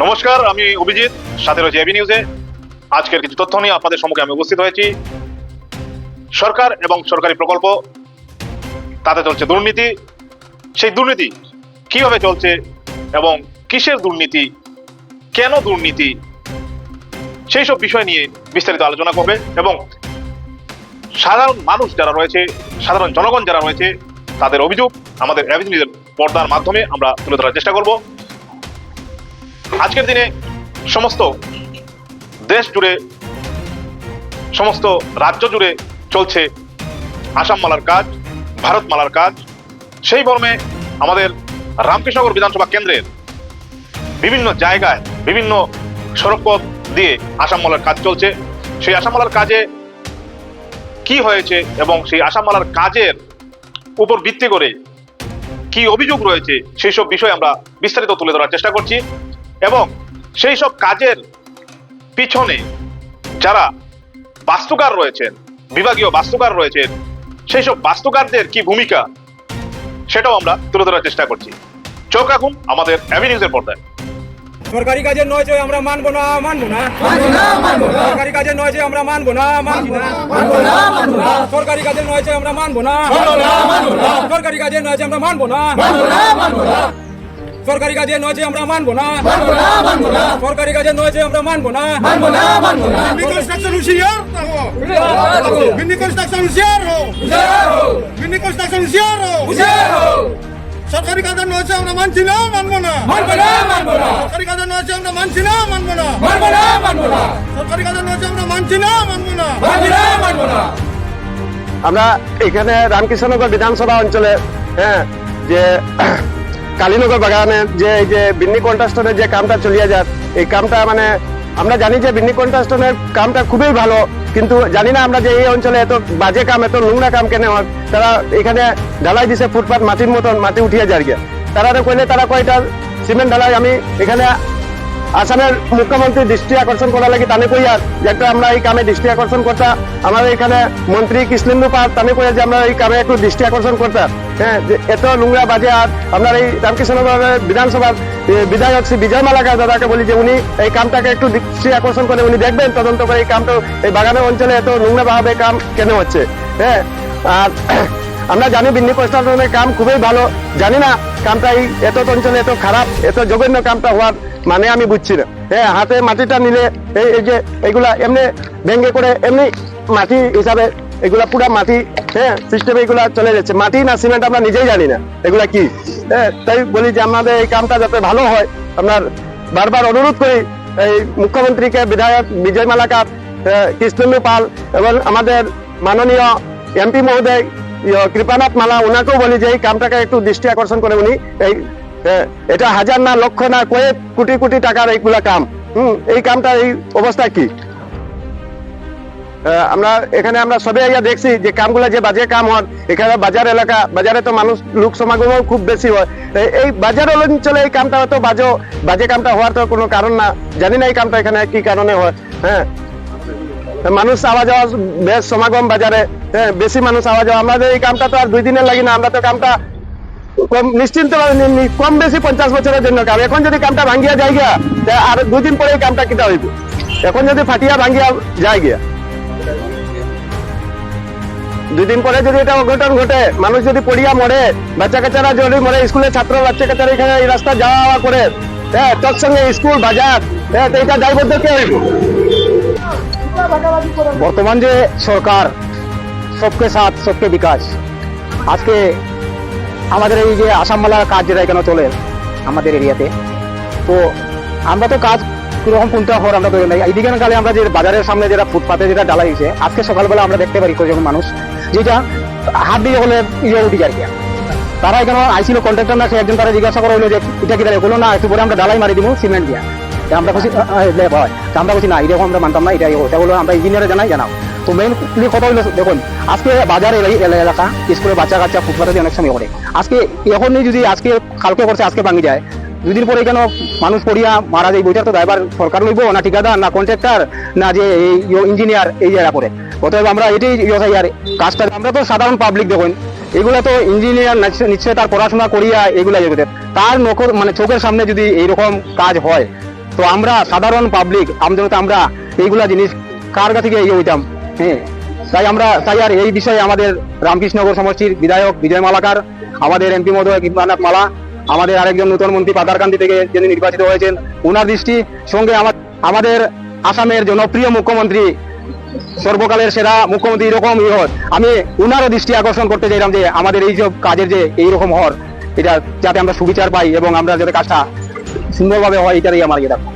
নমস্কার, আমি অভিজিৎ, সাথে রয়েছে এবি নিউজে। আজকের কিছু তথ্য নিয়ে আপনাদের সম্মুখে আমি উপস্থিত হয়েছি। সরকার এবং সরকারি প্রকল্প, তাতে চলছে দুর্নীতি। সেই দুর্নীতি কিভাবে চলছে এবং কিসের দুর্নীতি, কেন দুর্নীতি, সেই সব বিষয় নিয়ে বিস্তারিত আলোচনা করবে এবং সাধারণ মানুষ যারা রয়েছে, সাধারণ জনগণ যারা রয়েছে, তাদের অভিযোগ আমাদের এবি নিউজের পর্দার মাধ্যমে আমরা তুলে ধরার চেষ্টা করব। আজকের দিনে সমস্ত দেশ জুড়ে, সমস্ত রাজ্য জুড়ে চলছে আসাম মালার কাজ, ভারত মালার কাজ। সেই মর্মে আমাদের রামকৃষ্ণনগর বিধানসভা কেন্দ্রের বিভিন্ন জায়গায় বিভিন্ন সড়কপথ দিয়ে আসাম মালার কাজ চলছে। সেই আসাম মালার কাজে কি হয়েছে এবং সেই আসাম মালার কাজের উপর ভিত্তি করে কি অভিযোগ রয়েছে, সেই সব বিষয় আমরা বিস্তারিত তুলে ধরার চেষ্টা করছি। এবং সেই সব কাজের পিছনে যারা বাস্তুকার রয়েছেন, বিভাগীয় বাস্তুকার রয়েছেন, সেই সব বাস্তুকারদের কি ভূমিকা, সেটাও আমরা তুলে ধরার চেষ্টা করছি। চোখ রাখুন আমাদের এবি নিউজের পর্দায়। সরকারি কাজের নয় যে আমরা মানবো না, মানবো না, সরকারি কাজের নয় যে আমরা মানবো না, মানবো না, সরকারি কাজের নয় যে আমরা মানবো না, সরকারি কাজের নয় যে আমরা মানবো না, সরকারি কাজের নয় যে আমরা মানবো না, সরকারি কাজের নয় যে আমরা মানবো না, Vinny Construction Usiar ho. Vinny Construction Usiar ho. Vinny Construction Usiar ho. সরকারি কাজের নয় যে আমরা মানছি না, মানবো না, সরকারি কাজের নয় যে আমরা মানছি না, মানবো না, সরকারি কাজের নয় যে আমরা মানছি না, মানবো না। আমরা এখানে রামকৃষ্ণনগর বিধানসভা অঞ্চলে যে কালীনগর বাগানে যে এই যে বিন্নি কন্ট্রাক্টরের যে কামটা চলিয়ে যায়, এই কামটা মানে আমরা জানি যে বিন্নি কন্ট্রাক্টরের কামটা খুবই ভালো, কিন্তু জানি না আমরা যে এই অঞ্চলে এত বাজে কাম, এত নোংরা কাম কেন হয়। তারা এখানে ঢালাই দিছে ফুটপাথ, মাটির মতন মাটি উঠিয়ে যায় গিয়ে। তারা কইলে তারা কয় এটা সিমেন্ট ঢালাই। আমি এখানে আসামের মুখ্যমন্ত্রী দৃষ্টি আকর্ষণ করা লাগে, তানে কইয়া যে একটা আমরা এই কামে দৃষ্টি আকর্ষণ করতাম। আমাদের এখানে মন্ত্রী কৃষ্ণেন্দু পাল তানে কইয়া যে আমরা এই কামে একটু দৃষ্টি আকর্ষণ করতাম। যে এত নোংরা বাজে। আর আপনার এই রামকৃষ্ণনগর বিধানসভার বিধায়ক শ্রী বিজয় মালাকা দাদাকে বলি যে উনি এই কামটাকে একটু দৃষ্টি আকর্ষণ করে উনি দেখবেন, তদন্ত করে এই কামটা, এই বাগানের অঞ্চলে এত নোংরা ভাবে কাম কেন হচ্ছে। আর আমরা জানি বিন্নি কনস্ট্রাকশনের কাম খুবই ভালো, জানি না কামটা এই এত অঞ্চলে এত খারাপ, এত জঘন্য কামটা হওয়ার মানে আমি বুঝছি না। হাতে মাটিটা নিলে এই যে এগুলা এমনি ভেঙ্গে করে এমনি মাটি হিসাবে এগুলা পুরা মাটি সিস্টেমে এগুলা চলে যাচ্ছে। মাটি না সিমেন্ট আমরা নিজেই জানি না এগুলা কি। তাই বলি যে আমাদের এই কামটা যাতে ভালো হয়, আপনার বারবার অনুরোধ করি এই মুখ্যমন্ত্রীকে, বিধায়ক বিজয় মালাকার, কৃষ্ণেন্দু পাল এবং আমাদের মাননীয় এমপি মহোদয় কৃপানাথ মালা, ওনাকেও বলি যে এই কামটাকে একটু দৃষ্টি আকর্ষণ করে উনি এই এটা হাজার না লক্ষ না কয়েক কোটি কোটি টাকার এইগুলা কাম। এই কামটা এই অবস্থা কি আমরা এখানে আমরা সবে দেখছি যে কামগুলা যে বাজে কাম হয়। এখানে বাজার এলাকা, বাজারে তো মানুষ লোক সমাগমও খুব বেশি হয়। এই বাজার অঞ্চলে এই কামটা হয়তো বাজে কামটা হওয়ার তো কোনো কারণ না, জানি না এই কামটা এখানে কি কারণে হয়। মানুষ আওয়া যাওয়া বেশ সমাগম বাজারে, বেশি মানুষ আওয়া যাওয়া। আমাদের এই কামটা তো আর 2 দিনের লাগে না, আমরা তো কামটা নিশ্চিন্ত কম বেশি 50 বছরের জন্য কাম। এখন যদি কামটা ভাঙ্গিয়া যায় গিয়া আর 2 দিন পরে এই কামটা কিটা হইব। এখন যদি ফাটিয়া ভাঙ্গিয়া যায় গিয়া, 2 দিন পরে যদি এটা অঘটন ঘটে, মানুষ যদি পড়িয়া মরে, বাচ্চা কাচ্চারা যদি মরে, স্কুলের ছাত্র বাচ্চা কাচ্চারা এখানে এই রাস্তা যাওয়া করে, তোর সঙ্গে স্কুল বাজার, এটা দায়বদ্ধ কে হইব? বর্তমান যে সরকার সবকে সাথ সবকে বিকাশ, আজকে আমাদের এই যে আসাম মালার কাজ যেটা এখানে চলে আমাদের এরিয়াতে, তো আমরা তো কাজ কিরকম কোনটা হওয়ার আমরা করি নাই। এইদিকে কালে আমরা যে বাজারের সামনে যেটা ফুটপাতে যেটা জ্বালা হয়েছে, আজকে সকালবেলা আমরা দেখতে পারি কয়েকজন মানুষ যেটা হাত দিয়ে হলে উঠি যায় গিয়া। তারা এখানে আইছিল কন্ট্রাক্টর না, সে একজন তারা জিজ্ঞাসা করা হলো যে এটা কি বলো না, একটু পরে আমরা ঢালাই মারি দিব সিমেন্ট দিয়া। আমরা খুশি আমরা বলছি না, এরকম আমরা মানতাম না, এটাই ওটা বলো আমরা ইঞ্জিনিয়ারে জানাও। তো মেইনলি কথা হলো দেখুন, আজকে বাজারে এলাকা স্কুলের বাচ্চা কাচ্চা ফুটপাতে অনেক সময় করে, আজকে এখনই যদি আজকে কালকে করছে আজকে ভাঙি যায়, 2 দিন পরে কেন মানুষ পড়িয়া মারা যায়, বইটার তো ড্রাইভার সরকার লইব না ঠিকাদার না কন্ট্রাক্টর না যে ইঞ্জিনিয়ার এই জায়গা করে। অতএব আমরা এটাই আর কাজটা, আমরা তো সাধারণ পাবলিক দেখুন, এগুলা তো ইঞ্জিনিয়ার নিশ্চয় তার পড়াশোনা করিয়া এগুলা তার নকর মানে চোখের সামনে যদি এইরকম কাজ হয়, তো আমরা সাধারণ পাবলিক আমজনতা আমরা এইগুলা জিনিস কার কাছে গিয়ে এগিয়ে হইতাম। হ্যাঁ, তাই আর এই বিষয়ে আমাদের রামকৃষ্ণনগর সমষ্টির বিধায়ক বিজয় মালাকার, আমাদের এমপি মহোদয় কৃপানাথ মালা, আমাদের আরেকজন নতুন মন্ত্রী পাতারকান্দি থেকে যিনি নির্বাচিত হয়েছেন, ওনার দৃষ্টি সঙ্গে আমাদের আসামের জনপ্রিয় মুখ্যমন্ত্রী, সর্বকালের সেরা মুখ্যমন্ত্রী এরকম আমি ওনারও দৃষ্টি আকর্ষণ করতে চাইলাম যে আমাদের এই সব কাজের যে এইরকম হওয়ার, এটা যাতে আমরা সুবিচার পাই এবং আমরা যাতে কাজটা সুন্দরভাবে হয়, এটাই আমার ইয়ে।